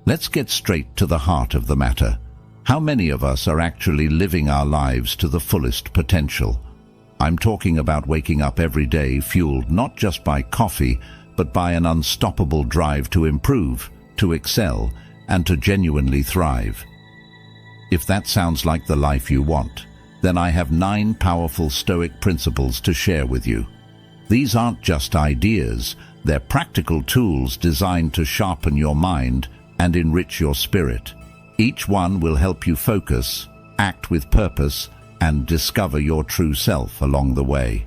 Let's get straight to the heart of the matter. How many of us are actually living our lives to the fullest potential? I'm talking about waking up every day fueled not just by coffee, but by an unstoppable drive to improve, to excel, and to genuinely thrive. If that sounds like the life you want, then I have 9 powerful Stoic principles to share with you. These aren't just ideas, they're practical tools designed to sharpen your mind and enrich your spirit. Each one will help you focus, act with purpose, and discover your true self along the way.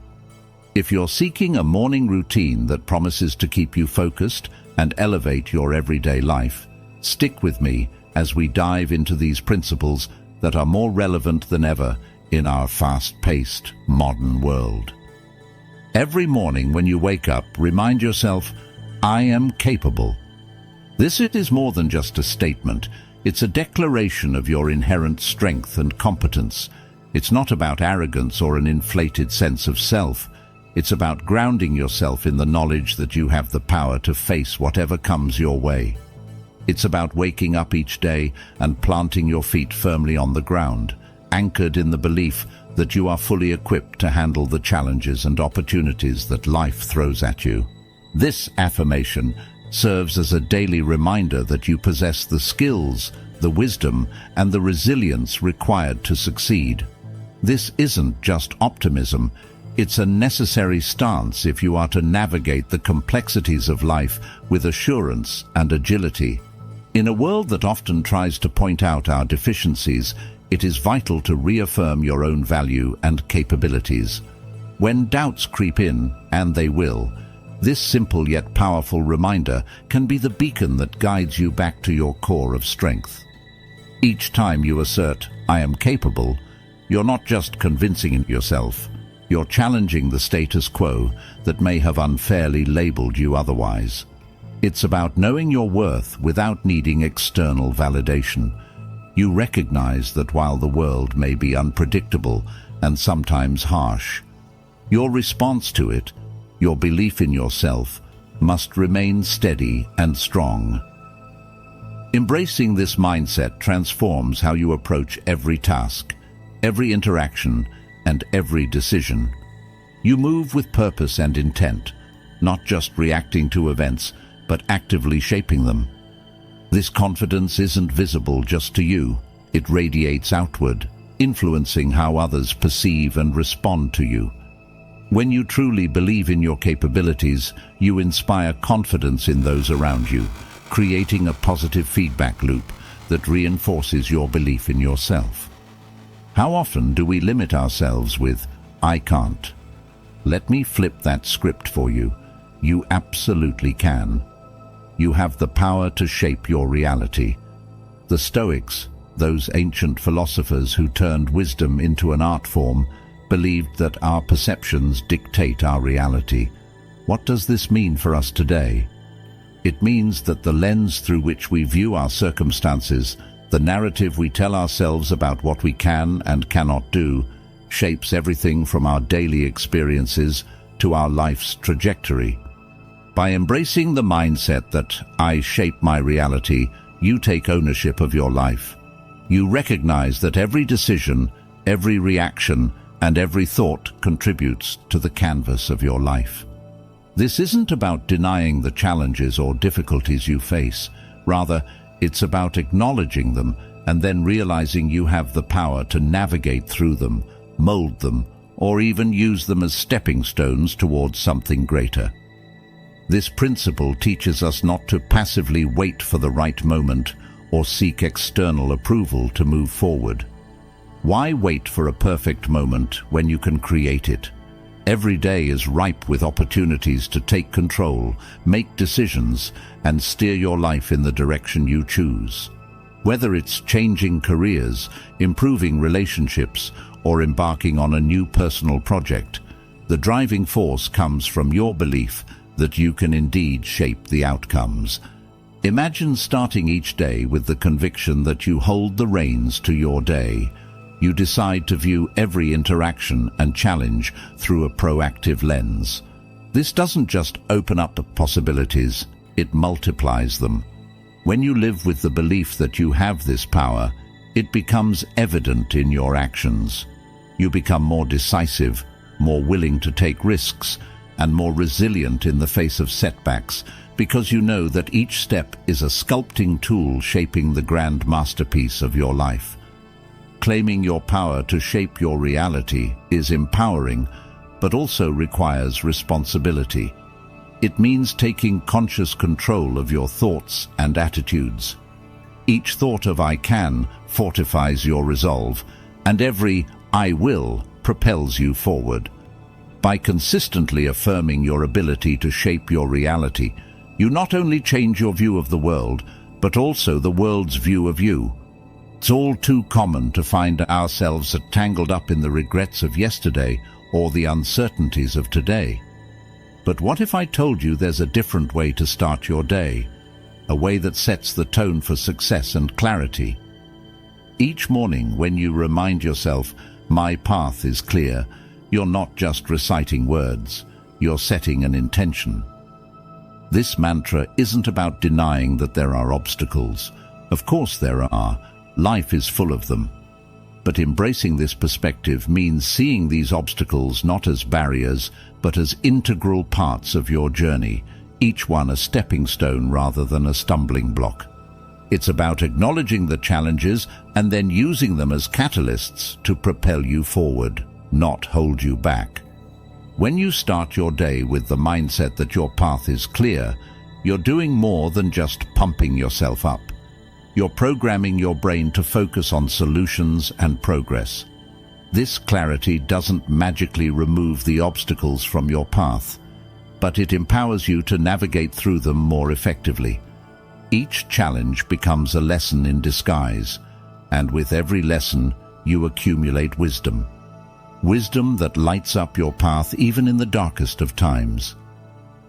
If you're seeking a morning routine that promises to keep you focused and elevate your everyday life, stick with me as we dive into these principles that are more relevant than ever in our fast-paced, modern world. Every morning when you wake up, remind yourself, I am capable. This is more than just a statement. It's a declaration of your inherent strength and competence. It's not about arrogance or an inflated sense of self. It's about grounding yourself in the knowledge that you have the power to face whatever comes your way. It's about waking up each day and planting your feet firmly on the ground, anchored in the belief that you are fully equipped to handle the challenges and opportunities that life throws at you. This affirmation serves as a daily reminder that you possess the skills, the wisdom, and the resilience required to succeed. This isn't just optimism, it's a necessary stance if you are to navigate the complexities of life with assurance and agility. In a world that often tries to point out our deficiencies, it is vital to reaffirm your own value and capabilities. When doubts creep in, and they will, this simple yet powerful reminder can be the beacon that guides you back to your core of strength. Each time you assert, I am capable, you're not just convincing yourself, you're challenging the status quo that may have unfairly labeled you otherwise. It's about knowing your worth without needing external validation. You recognize that while the world may be unpredictable and sometimes harsh, your response to it, your belief in yourself, must remain steady and strong. Embracing this mindset transforms how you approach every task, every interaction, and every decision. You move with purpose and intent, not just reacting to events, but actively shaping them. This confidence isn't visible just to you. It radiates outward, influencing how others perceive and respond to you. When you truly believe in your capabilities, you inspire confidence in those around you, creating a positive feedback loop that reinforces your belief in yourself. How often do we limit ourselves with, I can't? Let me flip that script for you. You absolutely can. You have the power to shape your reality. The Stoics, those ancient philosophers who turned wisdom into an art form, believed that our perceptions dictate our reality. What does this mean for us today? It means that the lens through which we view our circumstances, the narrative we tell ourselves about what we can and cannot do, shapes everything from our daily experiences to our life's trajectory. By embracing the mindset that I shape my reality, you take ownership of your life. You recognize that every decision, every reaction, and every thought contributes to the canvas of your life. This isn't about denying the challenges or difficulties you face. Rather, it's about acknowledging them and then realizing you have the power to navigate through them, mold them, or even use them as stepping stones towards something greater. This principle teaches us not to passively wait for the right moment or seek external approval to move forward. Why wait for a perfect moment when you can create it? Every day is ripe with opportunities to take control, make decisions, and steer your life in the direction you choose. Whether it's changing careers, improving relationships, or embarking on a new personal project, the driving force comes from your belief that you can indeed shape the outcomes. Imagine starting each day with the conviction that you hold the reins to your day. You decide to view every interaction and challenge through a proactive lens. This doesn't just open up the possibilities, it multiplies them. When you live with the belief that you have this power, it becomes evident in your actions. You become more decisive, more willing to take risks, and more resilient in the face of setbacks, because you know that each step is a sculpting tool shaping the grand masterpiece of your life. Claiming your power to shape your reality is empowering, but also requires responsibility. It means taking conscious control of your thoughts and attitudes. Each thought of "I can" fortifies your resolve, and every "I will" propels you forward. By consistently affirming your ability to shape your reality, you not only change your view of the world, but also the world's view of you. It's all too common to find ourselves tangled up in the regrets of yesterday or the uncertainties of today. But what if I told you there's a different way to start your day, a way that sets the tone for success and clarity? Each morning when you remind yourself, "My path is clear," you're not just reciting words, you're setting an intention. This mantra isn't about denying that there are obstacles. Of course there are. Life is full of them. But embracing this perspective means seeing these obstacles not as barriers, but as integral parts of your journey, each one a stepping stone rather than a stumbling block. It's about acknowledging the challenges and then using them as catalysts to propel you forward, not hold you back. When you start your day with the mindset that your path is clear, you're doing more than just pumping yourself up. You're programming your brain to focus on solutions and progress. This clarity doesn't magically remove the obstacles from your path, but it empowers you to navigate through them more effectively. Each challenge becomes a lesson in disguise, and with every lesson, you accumulate wisdom. Wisdom that lights up your path even in the darkest of times.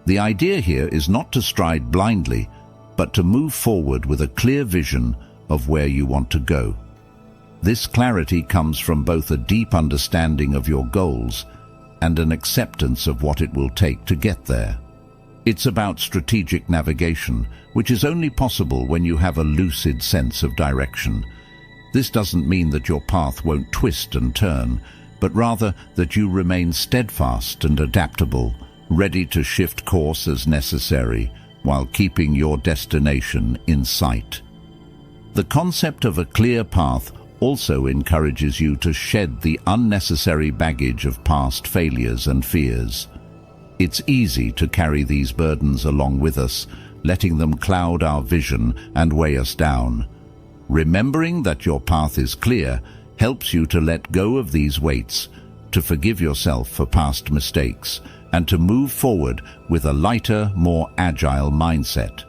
The idea here is not to stride blindly, but to move forward with a clear vision of where you want to go. This clarity comes from both a deep understanding of your goals and an acceptance of what it will take to get there. It's about strategic navigation, which is only possible when you have a lucid sense of direction. This doesn't mean that your path won't twist and turn, but rather that you remain steadfast and adaptable, ready to shift course as necessary, while keeping your destination in sight. The concept of a clear path also encourages you to shed the unnecessary baggage of past failures and fears. It's easy to carry these burdens along with us, letting them cloud our vision and weigh us down. Remembering that your path is clear helps you to let go of these weights, to forgive yourself for past mistakes, and to move forward with a lighter, more agile mindset.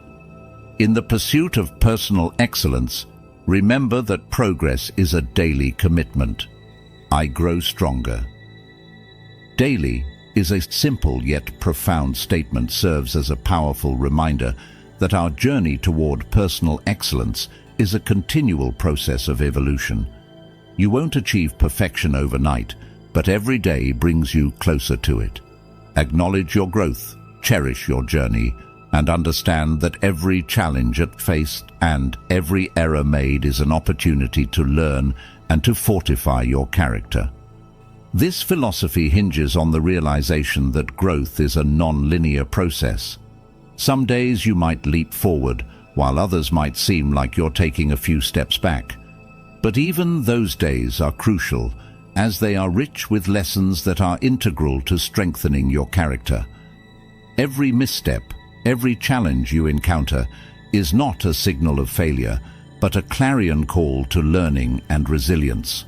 In the pursuit of personal excellence, remember that progress is a daily commitment. I grow stronger. Daily is a simple yet profound statement, serves as a powerful reminder that our journey toward personal excellence is a continual process of evolution. You won't achieve perfection overnight, but every day brings you closer to it. Acknowledge your growth, cherish your journey, and understand that every challenge faced and every error made is an opportunity to learn and to fortify your character. This philosophy hinges on the realization that growth is a non-linear process. Some days you might leap forward, while others might seem like you're taking a few steps back. But even those days are crucial, as they are rich with lessons that are integral to strengthening your character. Every misstep, every challenge you encounter is not a signal of failure, but a clarion call to learning and resilience.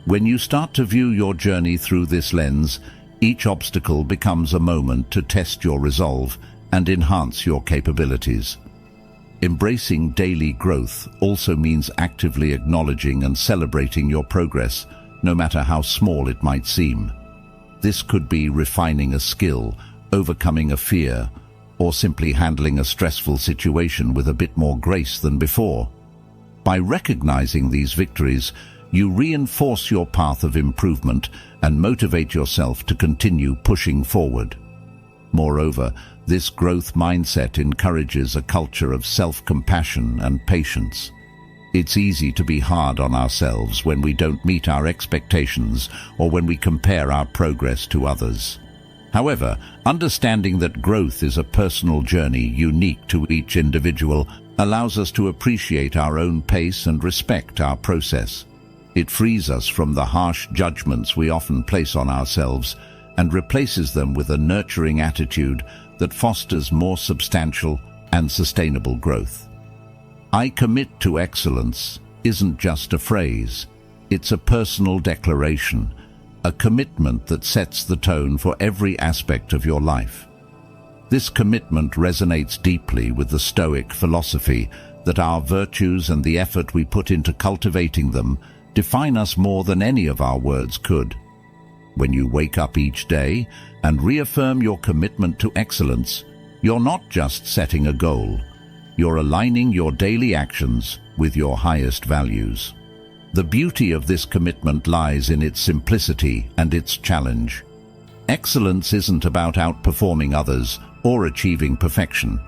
When you start to view your journey through this lens, each obstacle becomes a moment to test your resolve and enhance your capabilities. Embracing daily growth also means actively acknowledging and celebrating your progress, no matter how small it might seem. This could be refining a skill, overcoming a fear, or simply handling a stressful situation with a bit more grace than before. By recognizing these victories, you reinforce your path of improvement and motivate yourself to continue pushing forward. Moreover, this growth mindset encourages a culture of self-compassion and patience. It's easy to be hard on ourselves when we don't meet our expectations or when we compare our progress to others. However, understanding that growth is a personal journey unique to each individual allows us to appreciate our own pace and respect our process. It frees us from the harsh judgments we often place on ourselves and replaces them with a nurturing attitude that fosters more substantial and sustainable growth. "I commit to excellence" isn't just a phrase, it's a personal declaration, a commitment that sets the tone for every aspect of your life. This commitment resonates deeply with the Stoic philosophy that our virtues and the effort we put into cultivating them define us more than any of our words could. When you wake up each day and reaffirm your commitment to excellence, you're not just setting a goal, you're aligning your daily actions with your highest values. The beauty of this commitment lies in its simplicity and its challenge. Excellence isn't about outperforming others or achieving perfection.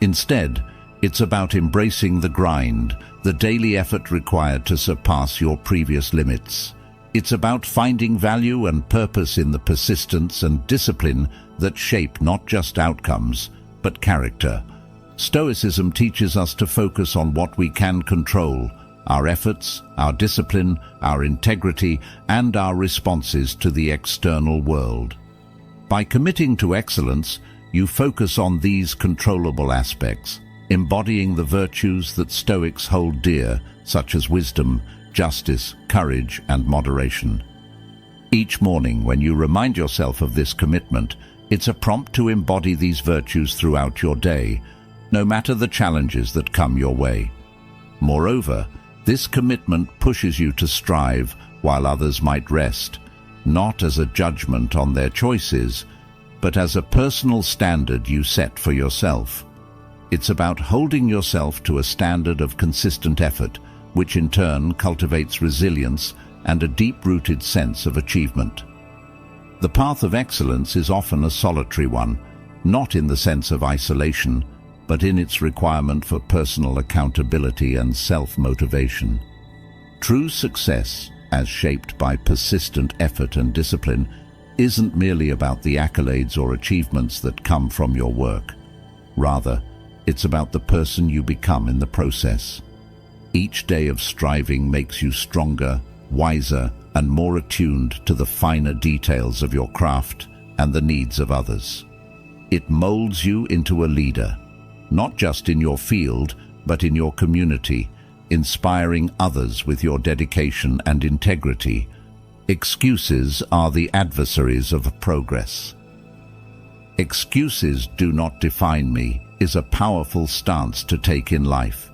Instead, it's about embracing the grind, the daily effort required to surpass your previous limits. It's about finding value and purpose in the persistence and discipline that shape not just outcomes, but character. Stoicism teaches us to focus on what we can control: our efforts, our discipline, our integrity, and our responses to the external world. By committing to excellence, you focus on these controllable aspects, embodying the virtues that Stoics hold dear, such as wisdom, justice, courage, and moderation. Each morning, when you remind yourself of this commitment, it's a prompt to embody these virtues throughout your day, no matter the challenges that come your way. Moreover, this commitment pushes you to strive while others might rest, not as a judgment on their choices, but as a personal standard you set for yourself. It's about holding yourself to a standard of consistent effort, which in turn cultivates resilience and a deep-rooted sense of achievement. The path of excellence is often a solitary one, not in the sense of isolation, but in its requirement for personal accountability and self-motivation. True success, as shaped by persistent effort and discipline, isn't merely about the accolades or achievements that come from your work. Rather, it's about the person you become in the process. Each day of striving makes you stronger, wiser, and more attuned to the finer details of your craft and the needs of others. It molds you into a leader, not just in your field, but in your community, inspiring others with your dedication and integrity. Excuses are the adversaries of progress. "Excuses do not define me" is a powerful stance to take in life.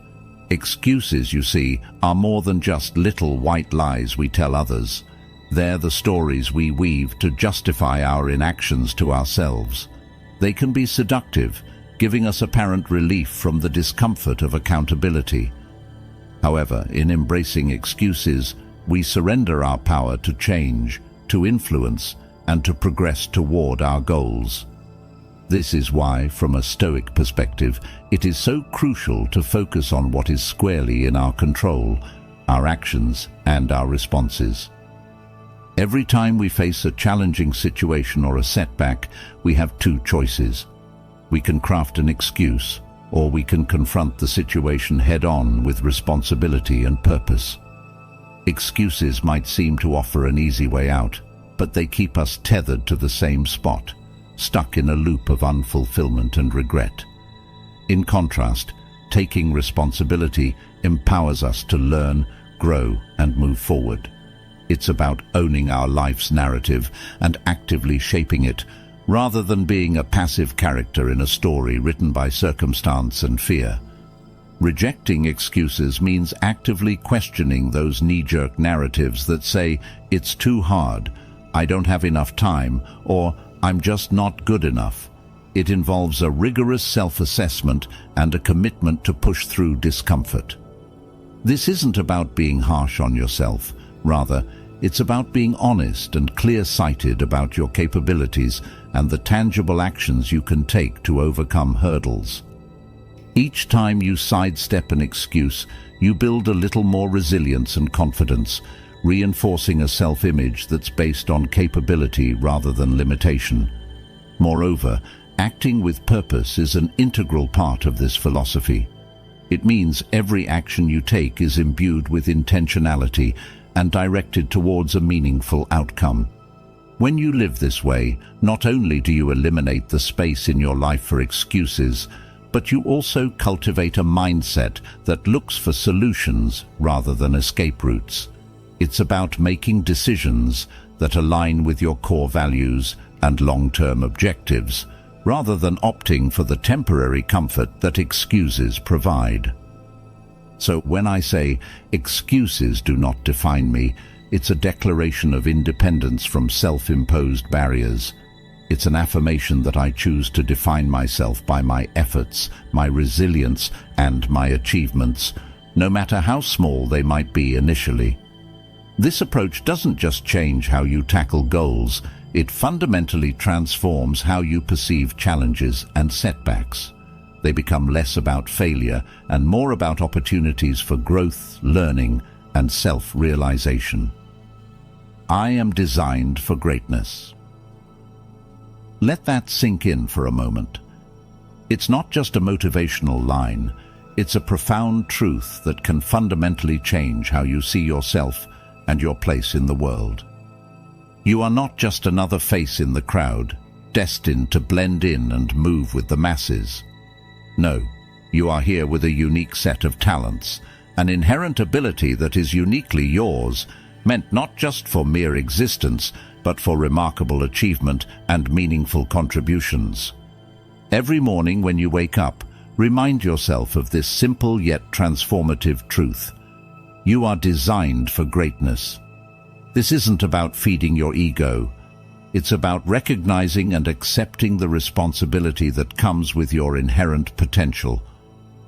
Excuses, you see, are more than just little white lies we tell others. They're the stories we weave to justify our inactions to ourselves. They can be seductive, giving us apparent relief from the discomfort of accountability. However, in embracing excuses, we surrender our power to change, to influence, and to progress toward our goals. This is why, from a Stoic perspective, it is so crucial to focus on what is squarely in our control, our actions and our responses. Every time we face a challenging situation or a setback, we have two choices. We can craft an excuse, or we can confront the situation head-on with responsibility and purpose. Excuses might seem to offer an easy way out, but they keep us tethered to the same spot, stuck in a loop of unfulfillment and regret. In contrast, taking responsibility empowers us to learn, grow, and move forward. It's about owning our life's narrative and actively shaping it, rather than being a passive character in a story written by circumstance and fear. Rejecting excuses means actively questioning those knee-jerk narratives that say, "It's too hard," "I don't have enough time," or "I'm just not good enough." It involves a rigorous self-assessment and a commitment to push through discomfort. This isn't about being harsh on yourself. Rather, It's about being honest and clear-sighted about your capabilities and the tangible actions you can take to overcome hurdles. Each time you sidestep an excuse, you build a little more resilience and confidence, reinforcing a self-image that's based on capability rather than limitation. Moreover, acting with purpose is an integral part of this philosophy. It means every action you take is imbued with intentionality and directed towards a meaningful outcome. When you live this way, not only do you eliminate the space in your life for excuses, but you also cultivate a mindset that looks for solutions rather than escape routes. It's about making decisions that align with your core values and long-term objectives, rather than opting for the temporary comfort that excuses provide. So when I say, excuses do not define me, it's a declaration of independence from self-imposed barriers. It's an affirmation that I choose to define myself by my efforts, my resilience, and my achievements, no matter how small they might be initially. This approach doesn't just change how you tackle goals, it fundamentally transforms how you perceive challenges and setbacks. They become less about failure and more about opportunities for growth, learning, and self-realization. I am designed for greatness. Let that sink in for a moment. It's not just a motivational line, it's a profound truth that can fundamentally change how you see yourself and your place in the world. You are not just another face in the crowd, destined to blend in and move with the masses. No, you are here with a unique set of talents, an inherent ability that is uniquely yours, meant not just for mere existence, but for remarkable achievement and meaningful contributions. Every morning when you wake up, remind yourself of this simple yet transformative truth. You are designed for greatness. This isn't about feeding your ego. It's about recognizing and accepting the responsibility that comes with your inherent potential.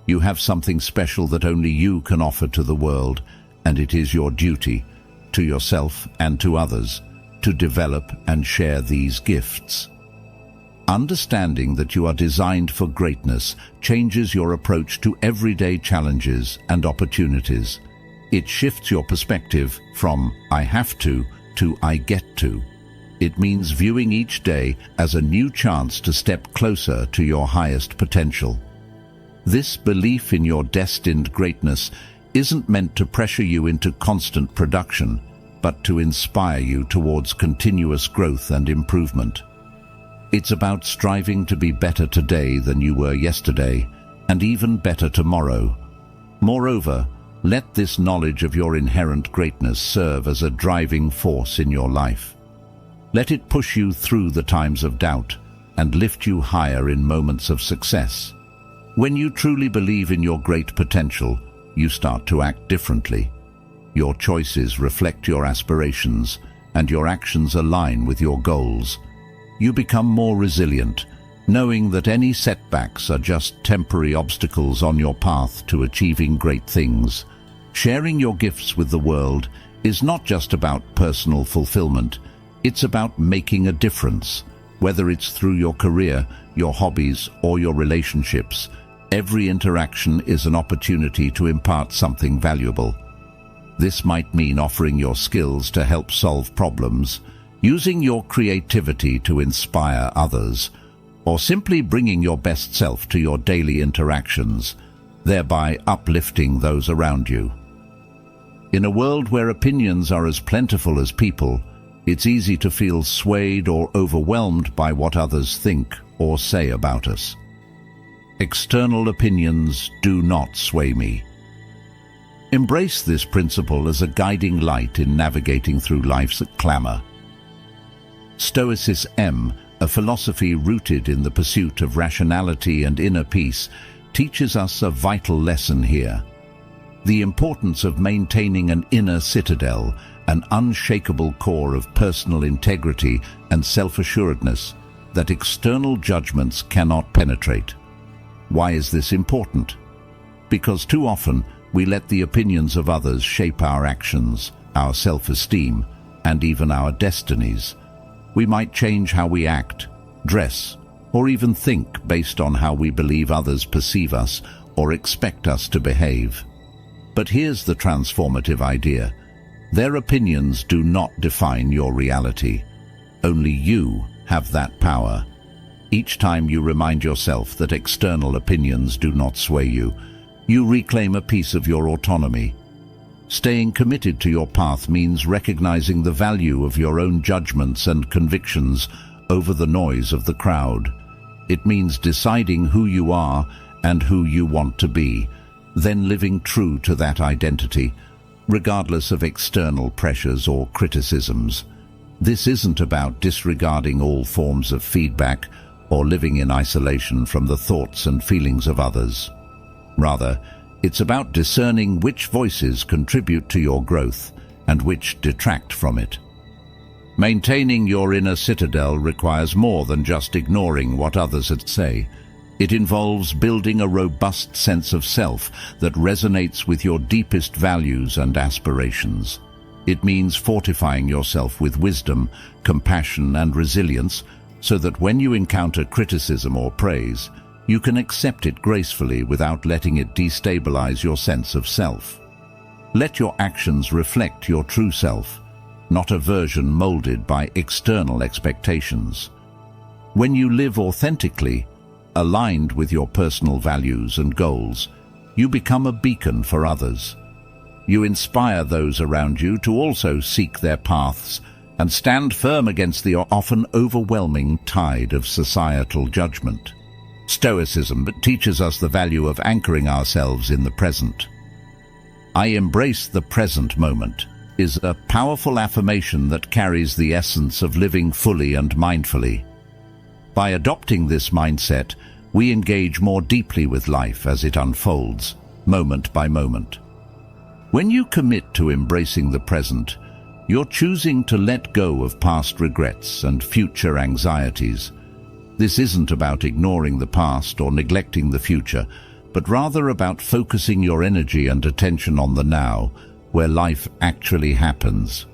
You have something special that only you can offer to the world, and it is your duty, to yourself and to others, to develop and share these gifts. Understanding that you are designed for greatness changes your approach to everyday challenges and opportunities. It shifts your perspective from "I have to" "I get to." It means viewing each day as a new chance to step closer to your highest potential. This belief in your destined greatness isn't meant to pressure you into constant production, but to inspire you towards continuous growth and improvement. It's about striving to be better today than you were yesterday, and even better tomorrow. Moreover, let this knowledge of your inherent greatness serve as a driving force in your life. Let it push you through the times of doubt and lift you higher in moments of success. When you truly believe in your great potential, you start to act differently. Your choices reflect your aspirations, and your actions align with your goals. You become more resilient, knowing that any setbacks are just temporary obstacles on your path to achieving great things. Sharing your gifts with the world is not just about personal fulfillment, it's about making a difference. Whether it's through your career, your hobbies, or your relationships, every interaction is an opportunity to impart something valuable. This might mean offering your skills to help solve problems, using your creativity to inspire others, or simply bringing your best self to your daily interactions, thereby uplifting those around you. In a world where opinions are as plentiful as people, it's easy to feel swayed or overwhelmed by what others think or say about us. External opinions do not sway me. Embrace this principle as a guiding light in navigating through life's clamor. Stoicism, a philosophy rooted in the pursuit of rationality and inner peace, teaches us a vital lesson here. The importance of maintaining an inner citadel, an unshakable core of personal integrity and self-assuredness that external judgments cannot penetrate. Why is this important? Because too often we let the opinions of others shape our actions, our self-esteem, and even our destinies. We might change how we act, dress, or even think based on how we believe others perceive us or expect us to behave. But here's the transformative idea. Their opinions do not define your reality. Only you have that power. Each time you remind yourself that external opinions do not sway you, you reclaim a piece of your autonomy. Staying committed to your path means recognizing the value of your own judgments and convictions over the noise of the crowd. It means deciding who you are and who you want to be, then living true to that identity, regardless of external pressures or criticisms. This isn't about disregarding all forms of feedback or living in isolation from the thoughts and feelings of others. Rather, it's about discerning which voices contribute to your growth and which detract from it. Maintaining your inner citadel requires more than just ignoring what others say. It involves building a robust sense of self that resonates with your deepest values and aspirations. It means fortifying yourself with wisdom, compassion, and resilience so that when you encounter criticism or praise, you can accept it gracefully without letting it destabilize your sense of self. Let your actions reflect your true self, not a version molded by external expectations. When you live authentically, aligned with your personal values and goals, you become a beacon for others. You inspire those around you to also seek their paths and stand firm against the often overwhelming tide of societal judgment. Stoicism teaches us the value of anchoring ourselves in the present. "I embrace the present moment" is a powerful affirmation that carries the essence of living fully and mindfully. By adopting this mindset, we engage more deeply with life as it unfolds, moment by moment. When you commit to embracing the present, you're choosing to let go of past regrets and future anxieties. This isn't about ignoring the past or neglecting the future, but rather about focusing your energy and attention on the now, where life actually happens.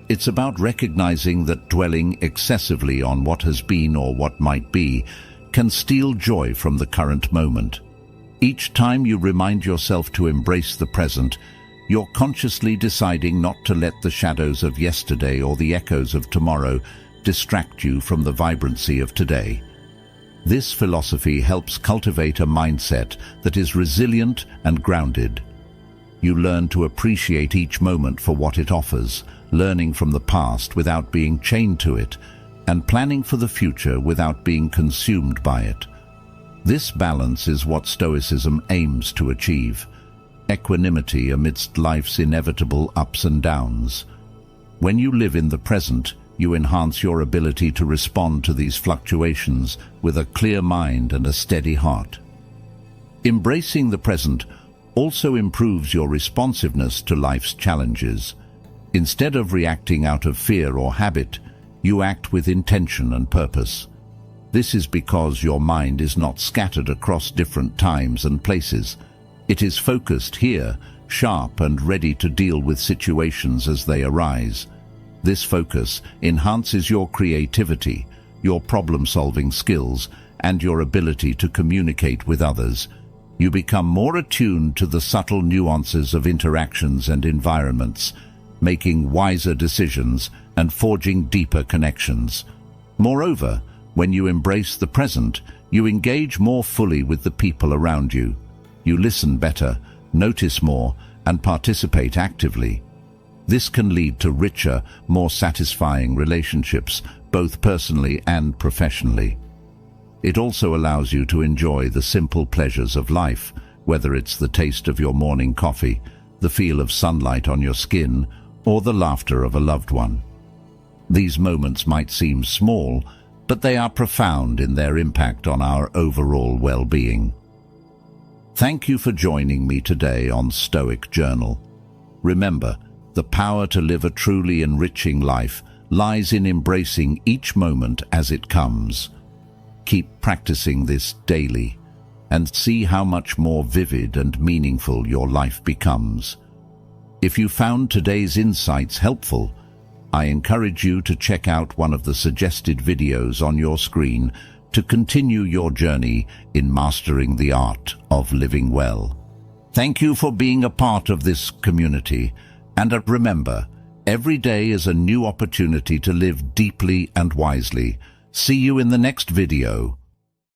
It's about recognizing that dwelling excessively on what has been or what might be can steal joy from the current moment. Each time you remind yourself to embrace the present, you're consciously deciding not to let the shadows of yesterday or the echoes of tomorrow distract you from the vibrancy of today. This philosophy helps cultivate a mindset that is resilient and grounded. You learn to appreciate each moment for what it offers, learning from the past without being chained to it, and planning for the future without being consumed by it. This balance is what Stoicism aims to achieve: equanimity amidst life's inevitable ups and downs. When you live in the present, you enhance your ability to respond to these fluctuations with a clear mind and a steady heart. Embracing the present also improves your responsiveness to life's challenges. Instead of reacting out of fear or habit, you act with intention and purpose. This is because your mind is not scattered across different times and places. It is focused here, sharp and ready to deal with situations as they arise. This focus enhances your creativity, your problem-solving skills, and your ability to communicate with others. You become more attuned to the subtle nuances of interactions and environments, making wiser decisions and forging deeper connections. Moreover, when you embrace the present, you engage more fully with the people around you. You listen better, notice more, and participate actively. This can lead to richer, more satisfying relationships, both personally and professionally. It also allows you to enjoy the simple pleasures of life, whether it's the taste of your morning coffee, the feel of sunlight on your skin, or the laughter of a loved one. These moments might seem small, but they are profound in their impact on our overall well-being. Thank you for joining me today on Stoic Journal. Remember, the power to live a truly enriching life lies in embracing each moment as it comes. Keep practicing this daily and see how much more vivid and meaningful your life becomes. If you found today's insights helpful, I encourage you to check out one of the suggested videos on your screen to continue your journey in mastering the art of living well. Thank you for being a part of this community, and remember, every day is a new opportunity to live deeply and wisely. See you in the next video.